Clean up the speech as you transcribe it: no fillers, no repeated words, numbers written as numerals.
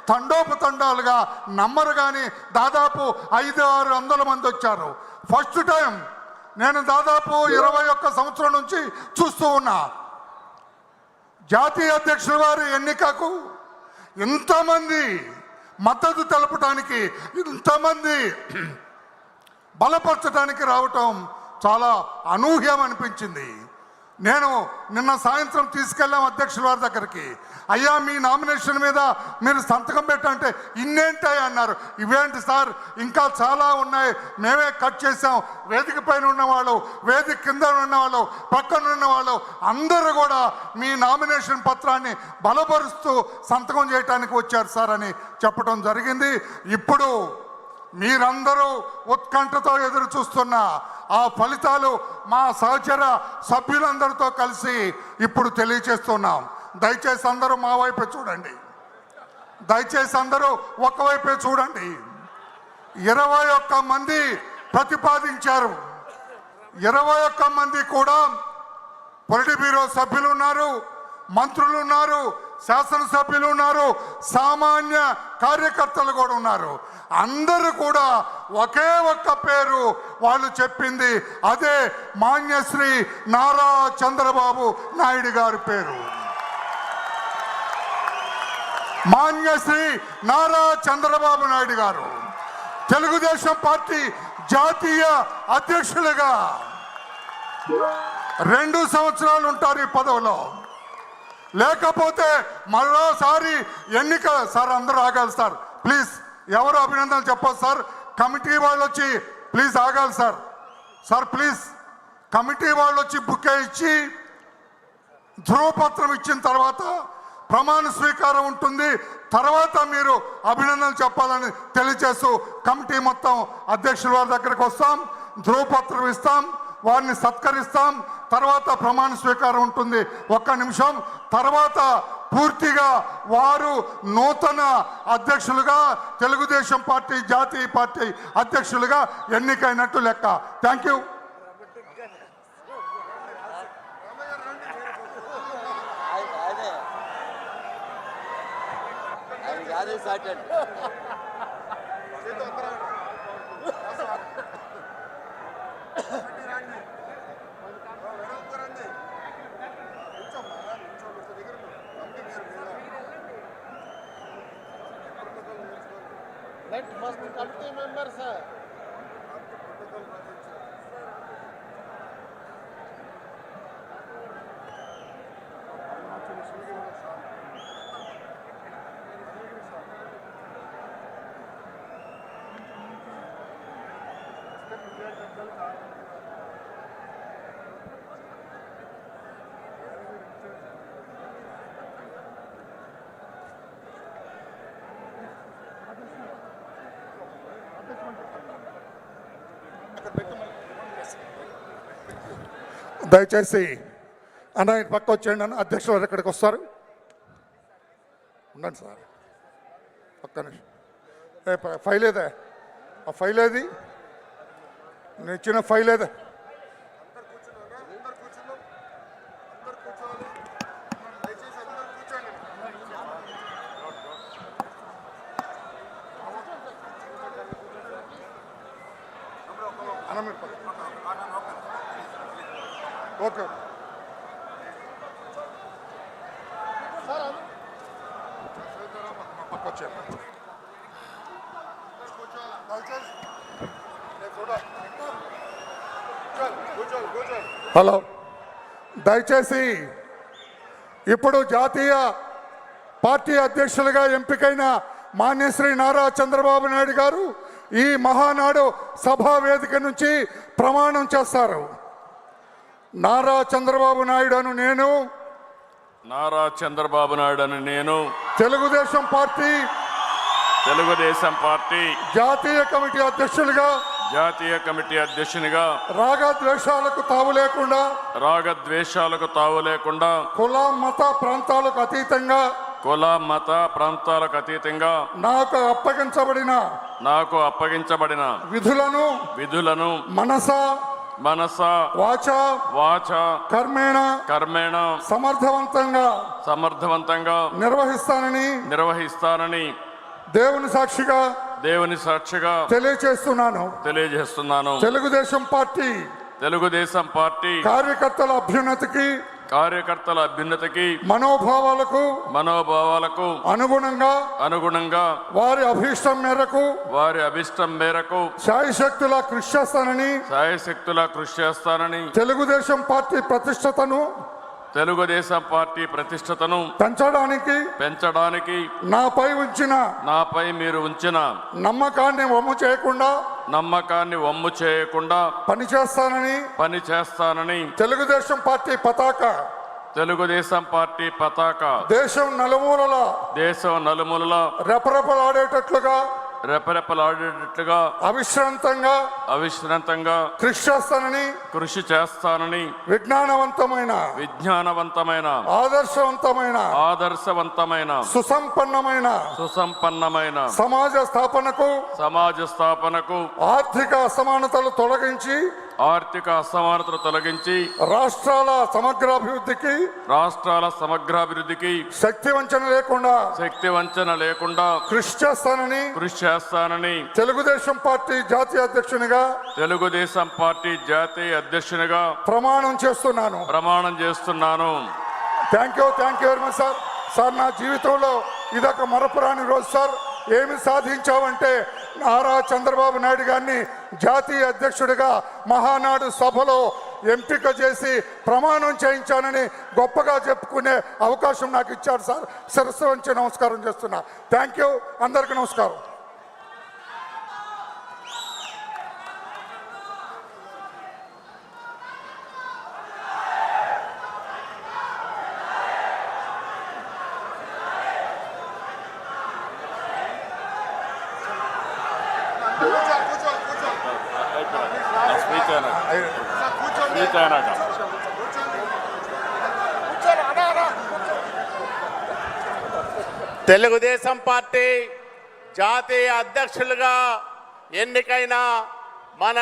తండోపతండాలుగా నమ్మరు కానీ దాదాపు 500-600 మంది వచ్చారు. ఫస్ట్ టైం నేను దాదాపు 21 సంవత్సరం నుంచి చూస్తూ ఉన్నా. జాతీయ అధ్యక్షుల వారి ఎన్నికకు ఇంతమంది మద్దతు తెలపడానికి, ఇంతమంది బలపరచడానికి రావటం చాలా అనూహ్యం అనిపించింది. నేను నిన్న సాయంత్రం తీసుకెళ్ళాం అధ్యక్షుల వారి దగ్గరికి. అయ్యా, మీ నామినేషన్ మీద మీరు సంతకం పెట్టంటే ఇన్నేంటాయి అన్నారు. ఇవేంటి సార్, ఇంకా చాలా ఉన్నాయి, మేమే కట్ చేసాం. వేదిక పైన ఉన్నవాళ్ళు, వేదిక కింద ఉన్నవాళ్ళు, పక్కన ఉన్నవాళ్ళు అందరూ కూడా మీ నామినేషన్ పత్రాన్ని బలపరుస్తూ సంతకం చేయడానికి వచ్చారు సార్ అని చెప్పడం జరిగింది. ఇప్పుడు మీరందరూ ఉత్కంఠతో ఎదురు చూస్తున్న ఆ ఫలితాలు మా సహచర సభ్యులందరితో కలిసి ఇప్పుడు తెలియజేస్తున్నాం. దయచేసి అందరూ మా వైపే చూడండి, దయచేసి అందరూ ఒకవైపే చూడండి. 21 మంది ప్రతిపాదించారు. 21 మంది కూడా పొలిటి బ్యూరో సభ్యులు ఉన్నారు, మంత్రులు ఉన్నారు, శాసనసభ్యులు ఉన్నారు, సామాన్య కార్యకర్తలు కూడా ఉన్నారు. అందరూ కూడా ఒకే ఒక్క పేరు వాళ్ళు చెప్పింది, అదే మాన్యశ్రీ నారా చంద్రబాబు నాయుడు గారి పేరు. మాన్యశ్రీ నారా చంద్రబాబు నాయుడు గారు తెలుగుదేశం పార్టీ జాతీయ అధ్యక్షులుగా 2 సంవత్సరాలు ఉంటారు ఈ పదవిలో. లేకపోతే మరోసారి ఎన్నిక. సార్ అందరూ ఆగాలి సార్, ప్లీజ్. ఎవరు అభినందనలు చెప్పదు సార్. కమిటీ వాళ్ళు వచ్చి ప్లీజ్ ఆగాలి సార్. సార్ ప్లీజ్, కమిటీ వాళ్ళు వచ్చి బుకే ఇచ్చి ధృవపత్రం ఇచ్చిన తర్వాత ప్రమాణ స్వీకారం ఉంటుంది. తర్వాత మీరు అభినందనలు చెప్పాలని తెలియజేస్తూ కమిటీ మొత్తం అధ్యక్షుల వారి దగ్గరకు వస్తాం, ధృవపత్రం ఇస్తాం, వారిని సత్కరిస్తాం. తర్వాత ప్రమాణ స్వీకారం ఉంటుంది 1 నిమిషం. తర్వాత పూర్తిగా వారు నూతన అధ్యక్షులుగా, తెలుగుదేశం పార్టీ జాతీయ పార్టీ అధ్యక్షులుగా ఎన్నికైనట్టు లెక్క. Thank you. Let first committee members, sir. దయచేసి అన్న పక్క వచ్చేయండి అన్న. అధ్యక్షులు వారు ఎక్కడికి వస్తారు? ఉండండి సార్, పక్క ఫైల్ ఏదే, ఆ ఫైల్ ఏది? నేను ఇచ్చిన ఫైల్ ఏదే? ఓకే హలో, దయచేసి ఇప్పుడు జాతీయ పార్టీ అధ్యక్షులుగా ఎంపికైన మాన్యశ్రీ నారా చంద్రబాబు నాయుడు గారు ఈ మహానాడు సభా వేదిక నుంచి ప్రమాణం చేస్తారు. నారా చంద్రబాబు నాయుడు అను నేను, నారా చంద్రబాబు నాయుడు అని నేను తెలుగుదేశం పార్టీ జాతీయ కమిటీ అధ్యక్షునిగా రాగద్వేషాలకు తావు లేకుండా కుల మత ప్రాంతాలకు అతీతంగా నాకు అప్పగించబడిన విధులను మనస వాచ వాచ కర్మేణ కర్మేణ సమర్థవంతంగా నిర్వహిస్తానని దేవుని సాక్షిగా తెలియజేస్తున్నాను. తెలుగుదేశం పార్టీ కార్యకర్తల అభ్యున్నతికి మనోభావాలకు అనుగుణంగా వారి అభిష్టం మేరకు శాయశక్తులా కృషి చేస్తానని తెలుగుదేశం పార్టీ ప్రతిష్టతను పెంచడానికి నాపై మీరు ఉంచిన నమ్మకాన్ని వమ్ము చేయకుండా పనిచేస్తానని తెలుగుదేశం పార్టీ పతాక దేశం నలుమూలల రెపరెపలాడేటట్లుగా అవిశ్రాంతంగా కృషి చేస్తానని విజ్ఞానవంతమైన ఆదర్శవంతమైన సుసంపన్నమైన సమాజ స్థాపనకు ఆర్థిక అసమానతలు తొలగించి రాష్ట్రాల సమగ్రాభివృద్ధికి శక్తి వంచన లేకుండా కృషి చేస్తానని తెలుగుదేశం పార్టీ జాతీయ అధ్యక్షునిగా ప్రమాణం చేస్తున్నాను. Thank you very much sir. నా జీవితంలో ఇదొక మరపురాని రోజు సార్. ఏమి సాధించావంటే నారా చంద్రబాబు నాయుడు గారిని జాతీయ అధ్యక్షుడిగా మహానాడు సభలో ఎంపిక చేసి ప్రమాణం చేయించానని గొప్పగా చెప్పుకునే అవకాశం నాకు ఇచ్చారు సార్. శిరస్సు వంచి నమస్కారం చేస్తున్నా. Thank you. అందరికీ నమస్కారం. తెలుగుదేశం పార్టీ జాతీయ అధ్యక్షులుగా ఎన్నికైన మన